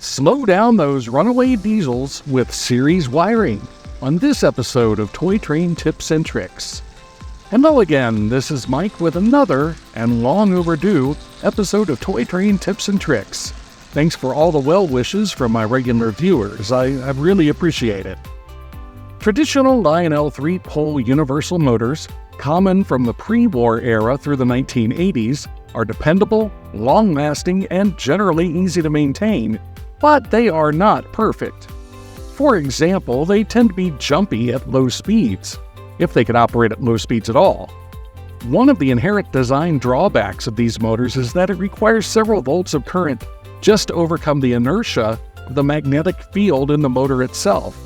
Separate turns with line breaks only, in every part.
Slow down those runaway diesels with series wiring on this episode of Toy Train Tips and Tricks. Hello again, this is Mike with another and long overdue episode of Toy Train Tips and Tricks. Thanks for all the well wishes from my regular viewers, I really appreciate it. Traditional Lionel 3-pole universal motors, common from the pre-war era through the 1980s, are dependable, long-lasting, and generally easy to maintain, but they are not perfect. For example, they tend to be jumpy at low speeds, if they can operate at low speeds at all. One of the inherent design drawbacks of these motors is that it requires several volts of current just to overcome the inertia of the magnetic field in the motor itself.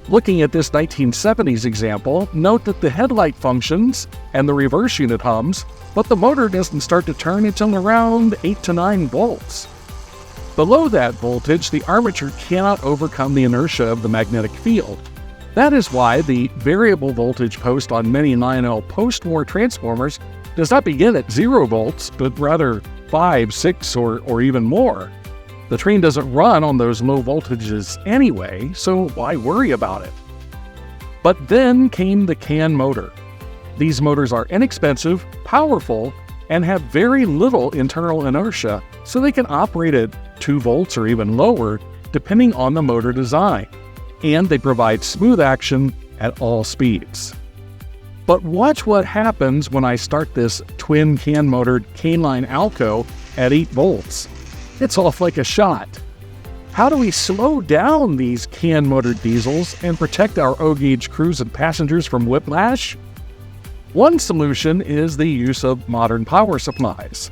Looking at this 1970s example, note that the headlight functions and the reverse unit hums, but the motor doesn't start to turn until around 8 to 9 volts. Below that voltage, the armature cannot overcome the inertia of the magnetic field. That is why the variable voltage post on many Lionel post-war transformers does not begin at 0 volts, but rather 5, 6, or even more. The train doesn't run on those low voltages anyway, so why worry about it? But then came the CAN motor. These motors are inexpensive, powerful, and have very little internal inertia, so they can operate at 2 volts or even lower, depending on the motor design. And they provide smooth action at all speeds. But watch what happens when I start this twin CAN-motored K-line Alco at 8 volts. It's off like a shot. How do we slow down these CAN-motored diesels and protect our O-gauge crews and passengers from whiplash? One solution is the use of modern power supplies.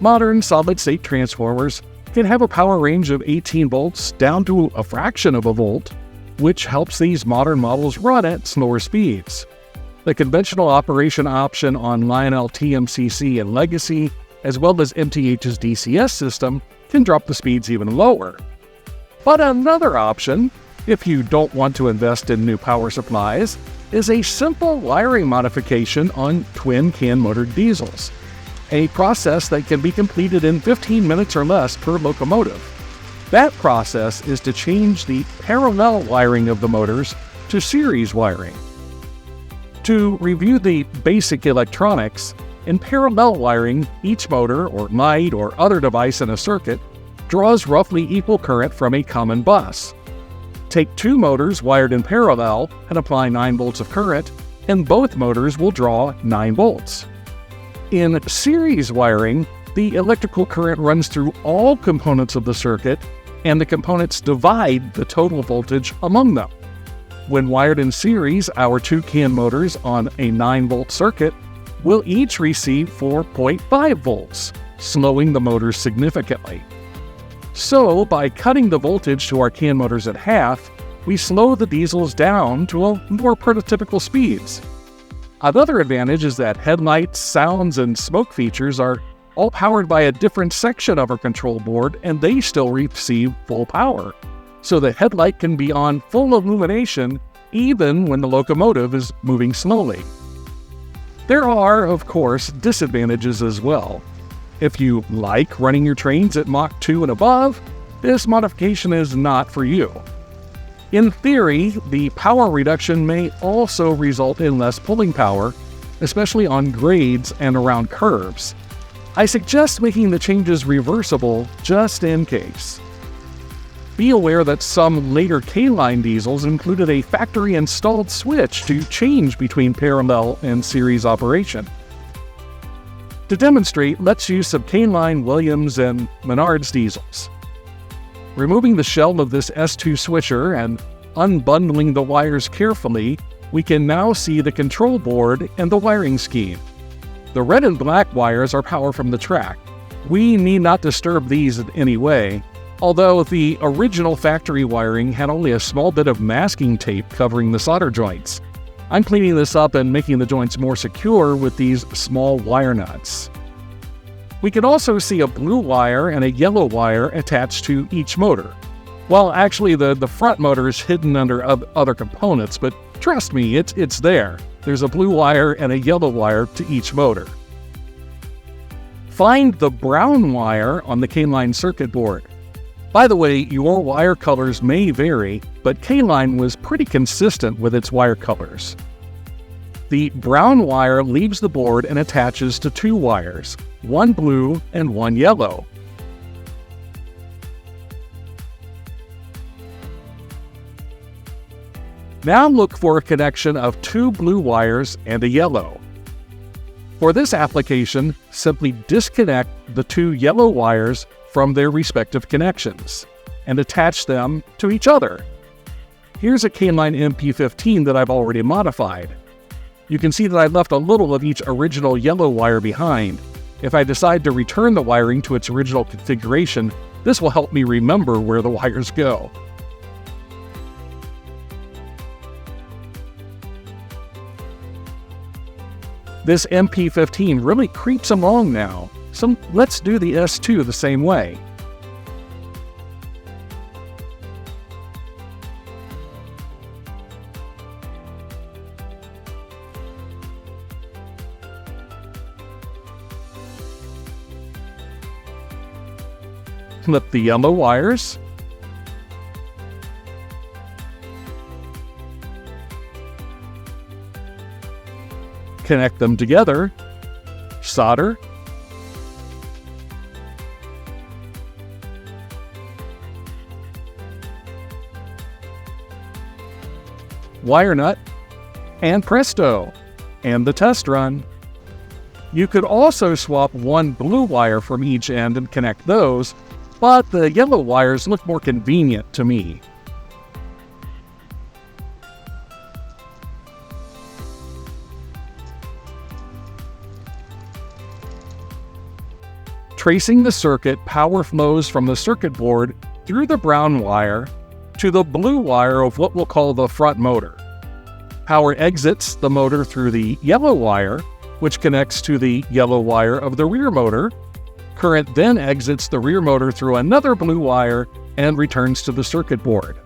Modern solid-state transformers can have a power range of 18 volts down to a fraction of a volt, which helps these modern models run at slower speeds. The conventional operation option on Lionel TMCC and Legacy, as well as MTH's DCS system, can drop the speeds even lower. But another option, if you don't want to invest in new power supplies, is a simple wiring modification on twin CAN-motored diesels, a process that can be completed in 15 minutes or less per locomotive. That process is to change the parallel wiring of the motors to series wiring. To review the basic electronics, in parallel wiring, each motor or light or other device in a circuit draws roughly equal current from a common bus. Take 2 motors wired in parallel and apply 9 volts of current, and both motors will draw 9 volts. In series wiring, the electrical current runs through all components of the circuit, and the components divide the total voltage among them. When wired in series, our 2 CAN motors on a 9-volt circuit will each receive 4.5 volts, slowing the motors significantly. So, by cutting the voltage to our CAN motors at half, we slow the diesels down to a more prototypical speeds. Another advantage is that headlights, sounds, and smoke features are all powered by a different section of our control board, and they still receive full power. So the headlight can be on full illumination even when the locomotive is moving slowly. There are, of course, disadvantages as well. If you like running your trains at Mach 2 and above, this modification is not for you. In theory, the power reduction may also result in less pulling power, especially on grades and around curves. I suggest making the changes reversible just in case. Be aware that some later K-line diesels included a factory-installed switch to change between parallel and series operation. To demonstrate, let's use some K-line Williams and Menards diesels. Removing the shell of this S2 switcher and unbundling the wires carefully, we can now see the control board and the wiring scheme. The red and black wires are power from the track. We need not disturb these in any way, although the original factory wiring had only a small bit of masking tape covering the solder joints. I'm cleaning this up and making the joints more secure with these small wire nuts. We can also see a blue wire and a yellow wire attached to each motor. Well, actually, the front motor is hidden under other components, but trust me, it's there. There's a blue wire and a yellow wire to each motor. Find the brown wire on the K-line circuit board. By the way, your wire colors may vary, but K-Line was pretty consistent with its wire colors. The brown wire leaves the board and attaches to two wires, one blue and one yellow. Now look for a connection of two blue wires and a yellow. For this application, simply disconnect the two yellow wires from their respective connections and attach them to each other. Here's a K-Line MP15 that I've already modified. You can see that I left a little of each original yellow wire behind. If I decide to return the wiring to its original configuration, this will help me remember where the wires go. This MP15 really creeps along now, so let's do the S2 the same way. Flip the yellow wires. Connect them together, solder, wire nut, and presto, and the test run. You could also swap one blue wire from each end and connect those, but the yellow wires look more convenient to me. Tracing the circuit, power flows from the circuit board through the brown wire to the blue wire of what we'll call the front motor. Power exits the motor through the yellow wire, which connects to the yellow wire of the rear motor. Current then exits the rear motor through another blue wire and returns to the circuit board.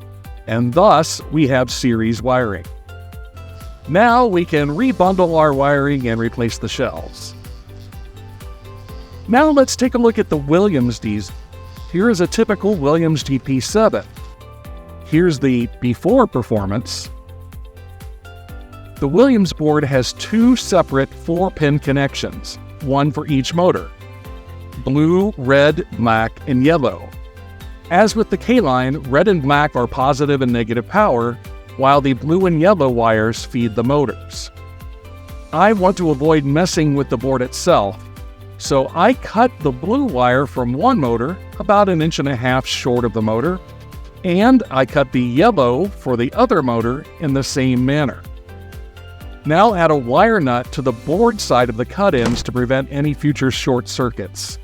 And thus, we have series wiring. Now we can rebundle our wiring and replace the shells. Now let's take a look at the Williams diesel. Here is a typical Williams GP7. Here's the before performance. The Williams board has two separate 4-pin connections, one for each motor: blue, red, black, and yellow. As with the K-Line, red and black are positive and negative power, while the blue and yellow wires feed the motors. I want to avoid messing with the board itself, so I cut the blue wire from one motor about 1.5 inches short of the motor, and I cut the yellow for the other motor in the same manner. Now add a wire nut to the board side of the cut ends to prevent any future short circuits.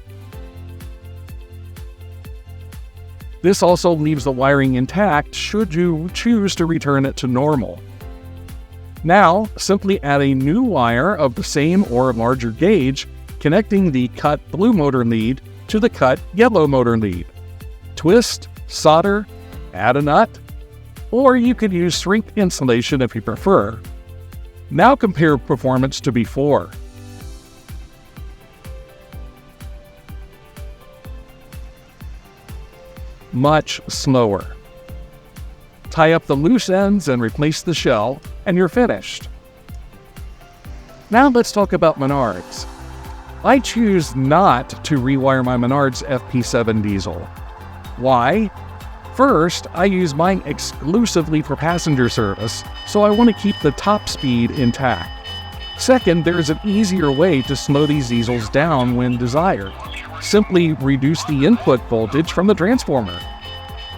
This also leaves the wiring intact should you choose to return it to normal. Now, simply add a new wire of the same or larger gauge, connecting the cut blue motor lead to the cut yellow motor lead. Twist, solder, add a nut, or you could use shrink insulation if you prefer. Now compare performance to before. Much slower. Tie up the loose ends and replace the shell, and you're finished. Now let's talk about Menards. I choose not to rewire my Menards FP7 diesel. Why? First, I use mine exclusively for passenger service, so I want to keep the top speed intact. Second, there is an easier way to slow these diesels down when desired. Simply reduce the input voltage from the transformer.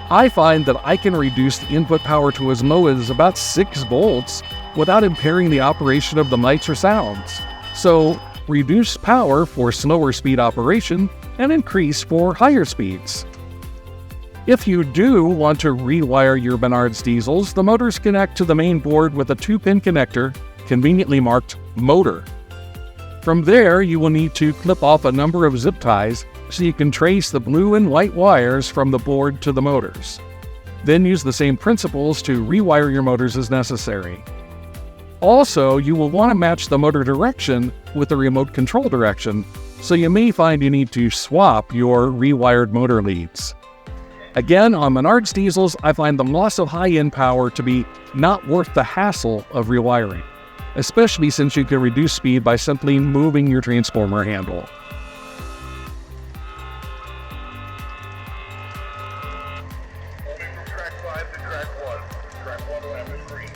I find that I can reduce the input power to as low as about 6 volts without impairing the operation of the lights or sounds. So, reduce power for slower speed operation and increase for higher speeds. If you do want to rewire your Menards diesels, the motors connect to the main board with a 2-pin connector, conveniently marked motor. From there, you will need to clip off a number of zip ties so you can trace the blue and white wires from the board to the motors. Then use the same principles to rewire your motors as necessary. Also, you will want to match the motor direction with the remote control direction, so you may find you need to swap your rewired motor leads. Again, on Menards diesels, I find the loss of high-end power to be not worth the hassle of rewiring, especially since you can reduce speed by simply moving your transformer handle.
Moving from track 5 to track 1. Track 1 lap is green.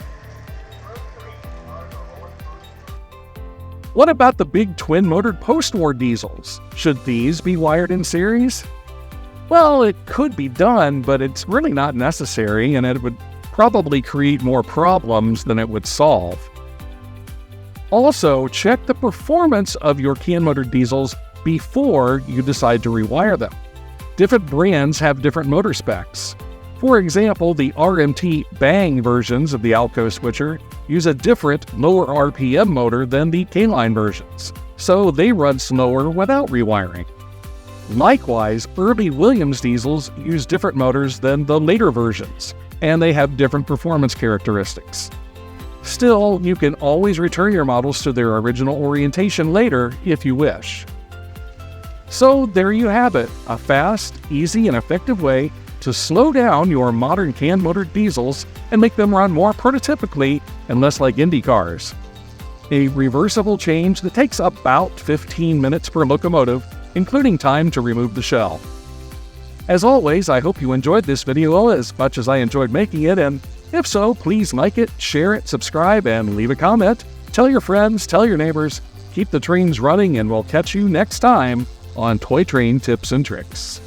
What about the big twin-motored post-war diesels? Should these be wired in series? Well, it could be done, but it's really not necessary, and it would probably create more problems than it would solve. Also, check the performance of your can-motor diesels before you decide to rewire them. Different brands have different motor specs. For example, the RMT Bang versions of the Alco switcher use a different, lower RPM motor than the K-line versions, so they run slower without rewiring. Likewise, early Williams diesels use different motors than the later versions, and they have different performance characteristics. Still, you can always return your models to their original orientation later if you wish. So there you have it, a fast, easy, and effective way to slow down your modern can-motored diesels and make them run more prototypically and less like Indy cars. A reversible change that takes about 15 minutes per locomotive, including time to remove the shell. As always, I hope you enjoyed this video as much as I enjoyed making it, and if so, please like it, share it, subscribe, and leave a comment. Tell your friends, tell your neighbors, keep the trains running, and we'll catch you next time on Toy Train Tips and Tricks.